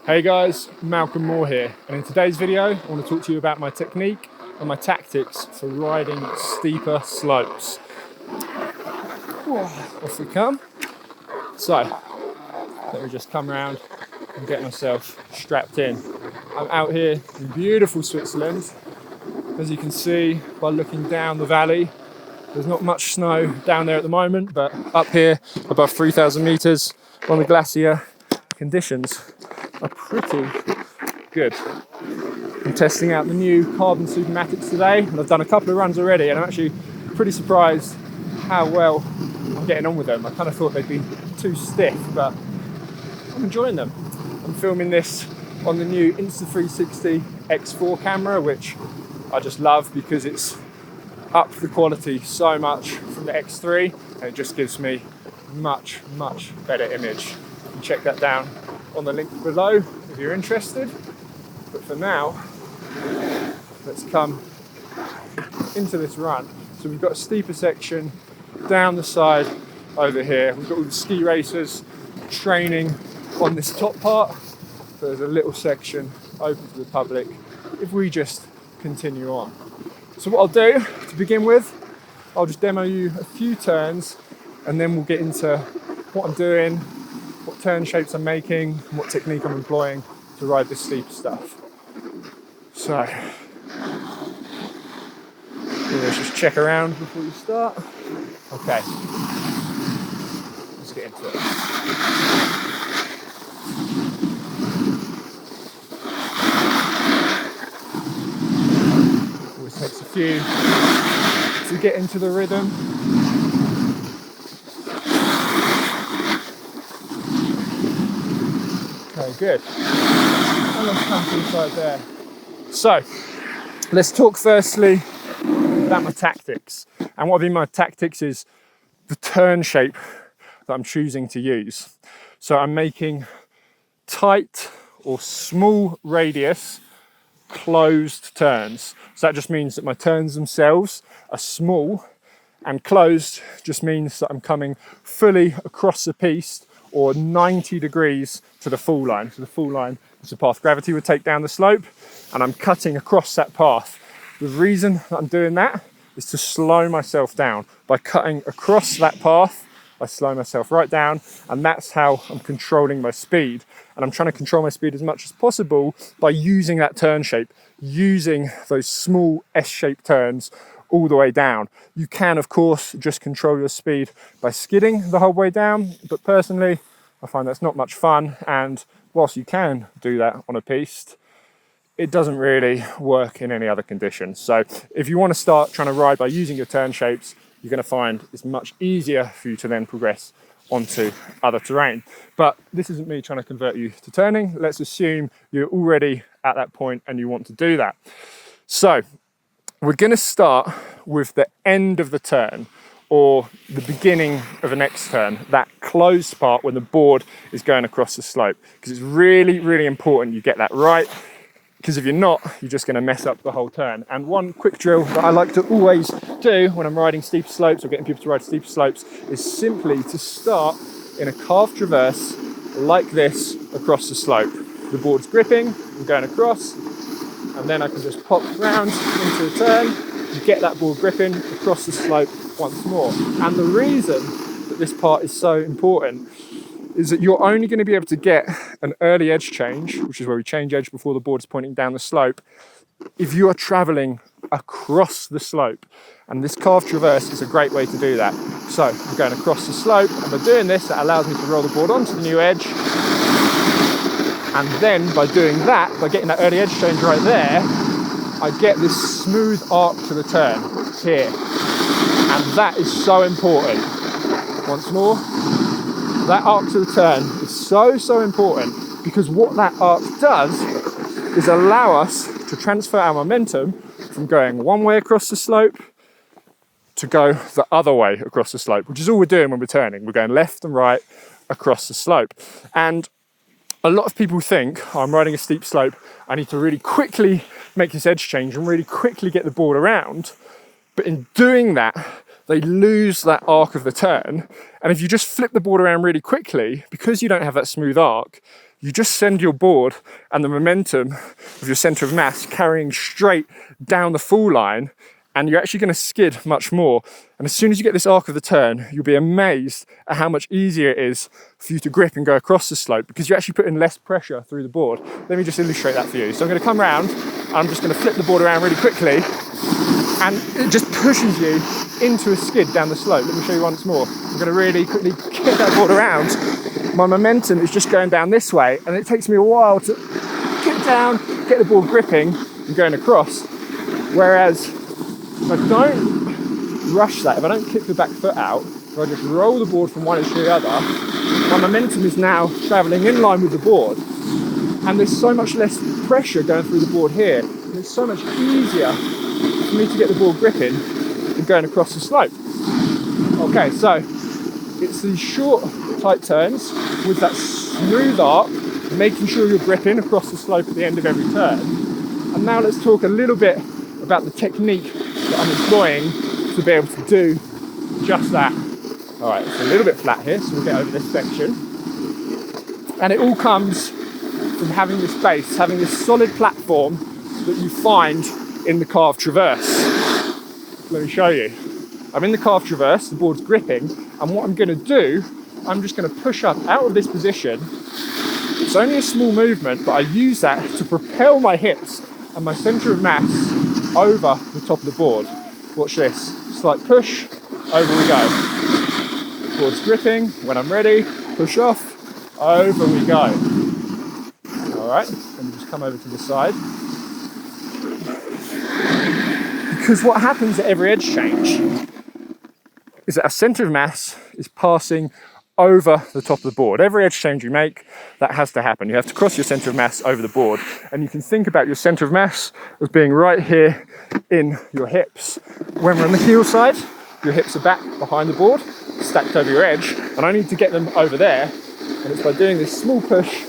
Hey guys, Malcolm Moore here, and in today's video I want to talk to you about my technique and my tactics for riding steeper slopes. Off we come. So, let me just come around and get myself strapped in. I'm out here in beautiful Switzerland. As you can see by looking down the valley, there's not much snow down there at the moment, but up here above 3,000 meters on the glacier, conditions are pretty good. I'm testing out the new carbon Supermatics today, and I've done a couple of runs already, and I'm actually pretty surprised how well I'm getting on with them. I kind of thought they'd be too stiff, but I'm enjoying them. I'm filming this on the new Insta360 X4 camera, which I just love because it's upped the quality so much from the X3, and it just gives me much better image. You can check that down on the link below if you're interested. But for now, let's come into this run. So we've got a steeper section down the side over here. We've got all the ski racers training on this top part. So there's a little section open to the public if we just continue on. So what I'll do to begin with, I'll just demo you a few turns, and then we'll get into what I'm doing, what turn shapes I'm making, and what technique I'm employing to ride this steep stuff. So, let's just check around before you start. Okay, let's get into it. Always takes a few to get into the rhythm. Okay, good. And let's come to the side there. So, let's talk firstly about my tactics. And what I mean by tactics is the turn shape that I'm choosing to use. So I'm making tight or small radius closed turns. So that just means that my turns themselves are small, and closed just means that I'm coming fully across the piste or 90 degrees to the fall line. So the fall line is the path gravity would take down the slope, and I'm cutting across that path. The reason that I'm doing that is to slow myself down. By cutting across that path, I slow myself right down, and that's how I'm controlling my speed. And I'm trying to control my speed as much as possible by using that turn shape, using those small S-shaped turns all the way down. You can, of course, just control your speed by skidding the whole way down, but personally, I find that's not much fun, and whilst you can do that on a piste, it doesn't really work in any other conditions. So if you want to start trying to ride by using your turn shapes, you're going to find it's much easier for you to then progress onto other terrain. But this isn't me trying to convert you to turning. Let's assume you're already at that point and you want to do that. So we're going to start with the end of the turn, or the beginning of the next turn, that closed part when the board is going across the slope, because it's really important you get that right, because if you're not, you're just going to mess up the whole turn. And one quick drill that I like to always do when I'm riding steep slopes or getting people to ride steep slopes is simply to start in a carved traverse like this across the slope. The board's gripping, I'm going across, and then I can just pop round into a turn and get that board gripping across the slope once more. And the reason that this part is so important is that you're only going to be able to get an early edge change, which is where we change edge before the board is pointing down the slope, if you are traveling across the slope. And this carved traverse is a great way to do that. So I'm going across the slope, and by doing this, that allows me to roll the board onto the new edge. And then by doing that, by getting that early edge change right there, I get this smooth arc to the turn here. And that is so important. Once more, that arc to the turn is so important, because what that arc does is allow us to transfer our momentum from going one way across the slope to go the other way across the slope, which is all we're doing when we're turning. We're going left and right across the slope. And a lot of people think, oh, I'm riding a steep slope, I need to really quickly make this edge change and really quickly get the board around. But in doing that, they lose that arc of the turn. And if you just flip the board around really quickly, because you don't have that smooth arc, you just send your board and the momentum of your center of mass carrying straight down the fall line, and you're actually going to skid much more. And as soon as you get this arc of the turn, you'll be amazed at how much easier it is for you to grip and go across the slope, because you're actually putting less pressure through the board. Let me just illustrate that for you. So I'm going to come around, and I'm just going to flip the board around really quickly, and it just pushes you into a skid down the slope. Let me show you once more. I'm going to really quickly get that board around. My momentum is just going down this way, and it takes me a while to get down, get the board gripping and going across. Whereas if I don't rush that, if I don't kick the back foot out, if I just roll the board from one edge to the other, my momentum is now traveling in line with the board. And there's so much less pressure going through the board here. And it's so much easier for me to get the board gripping and going across the slope. Okay, so it's these short, tight turns with that smooth arc, making sure you're gripping across the slope at the end of every turn. And now let's talk a little bit about the technique that I'm employing to be able to do just that. All right, it's a little bit flat here, so we'll get over this section. And it all comes from having this base, having this solid platform that you find in the carved traverse. Let me show you. I'm in the carved traverse, the board's gripping, and what I'm going to do, I'm just going to push up out of this position. It's only a small movement, but I use that to propel my hips and my center of mass over the top of the board. Watch this. Slight push, over we go. Board's gripping. When I'm ready, push off, over we go. All right, let me just come over to the side. Because what happens at every edge change is that our center of mass is passing over the top of the board. Every edge change you make, that has to happen. You have to cross your center of mass over the board. And you can think about your center of mass as being right here in your hips. When we're on the heel side, your hips are back behind the board, stacked over your edge, and I need to get them over there. And it's by doing this small push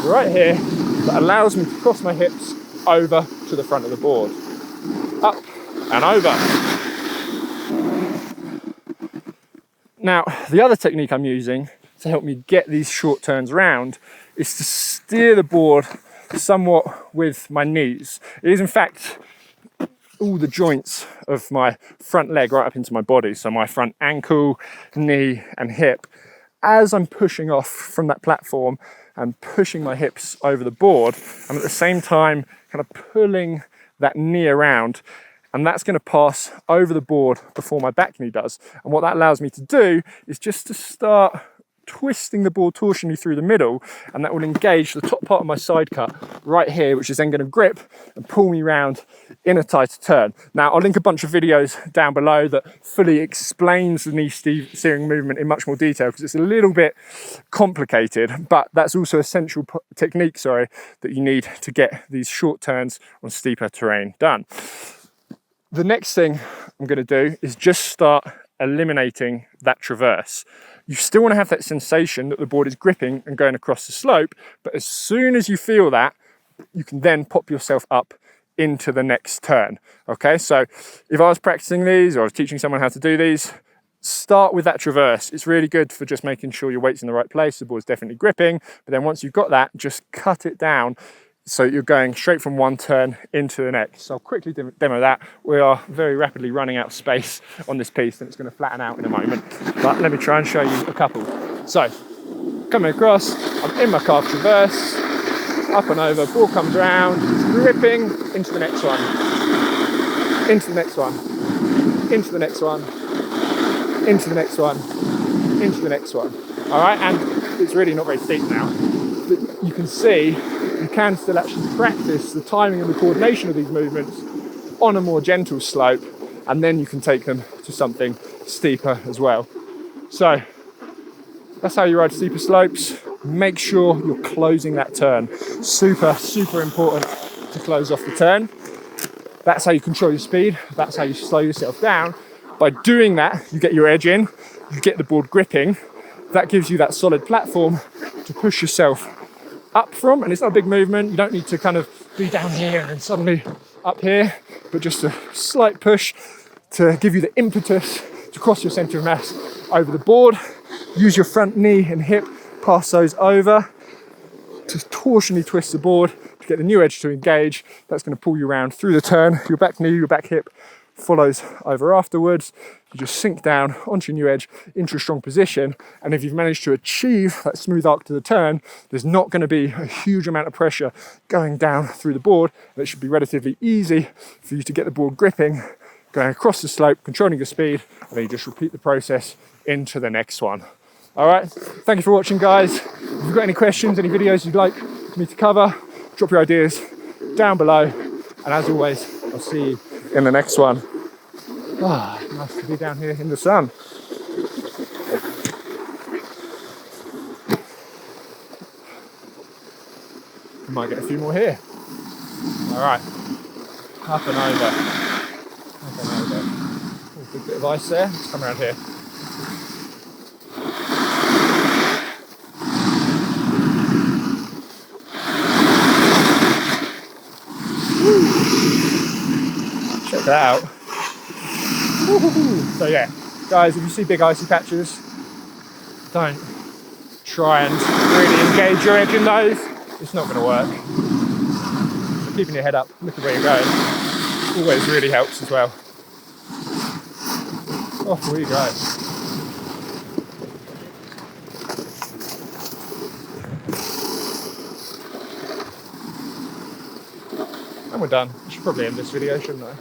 right here that allows me to cross my hips over to the front of the board. Up and over. Now, the other technique I'm using to help me get these short turns round is to steer the board somewhat with my knees. It is in fact all the joints of my front leg right up into my body. So my front ankle, knee and hip. As I'm pushing off from that platform and pushing my hips over the board, I'm at the same time kind of pulling that knee around, and that's going to pass over the board before my back knee does. And what that allows me to do is just to start twisting the board torsionally through the middle, and that will engage the top part of my side cut right here, which is then going to grip and pull me round in a tighter turn. Now, I'll link a bunch of videos down below that fully explains the knee steering movement in much more detail, because it's a little bit complicated, but that's also essential technique, that you need to get these short turns on steeper terrain done. The next thing I'm going to do is just start eliminating that traverse. You still want to have that sensation that the board is gripping and going across the slope, but as soon as you feel that, you can then pop yourself up into the next turn. Okay, so if I was practicing these or I was teaching someone how to do these, start with that traverse. It's really good for just making sure your weight's in the right place, the board's definitely gripping, but then once you've got that, just cut it down so you're going straight from one turn into the next. So I'll quickly demo that. We are very rapidly running out of space on this piece, and it's going to flatten out in a moment. But let me try and show you a couple. So, coming across, I'm in my carved traverse, up and over, ball comes round, gripping, into the next one, into the next one, into the next one, into the next one, into the next one. All right, and it's really not very steep now, but you can see you can still actually practice the timing and the coordination of these movements on a more gentle slope, and then you can take them to something steeper as well. So that's how you ride steeper slopes. Make sure you're closing that turn. Super, super important to close off the turn. That's how you control your speed. That's how you slow yourself down. By doing that, you get your edge in, you get the board gripping. That gives you that solid platform to push yourself up from, and it's not a big movement. You don't need to kind of be down here and then suddenly up here, but just a slight push to give you the impetus to cross your center of mass over the board. Use your front knee and hip, pass those over, to torsionally twist the board to get the new edge to engage. That's going to pull you around through the turn. Your back knee, your back hip follows over afterwards. You just sink down onto your new edge into a strong position, and if you've managed to achieve that smooth arc to the turn, there's not going to be a huge amount of pressure going down through the board, and it should be relatively easy for you to get the board gripping, going across the slope, controlling your speed, and then you just repeat the process into the next one. All right, thank you for watching, guys. If you've got any questions, any videos you'd like me to cover, drop your ideas down below, and as always, I'll see you in the next one. Nice to be down here in the sun. Might get a few more here. All right, up and over. Up and over. Oh, big bit of ice there. Let's come around here. Check that out. So yeah, guys, if you see big icy patches, don't try and really engage your edge in those. It's not going to work. So keeping your head up, looking where you're going, always really helps as well. Off we go. And we're done. I should probably end this video, shouldn't I?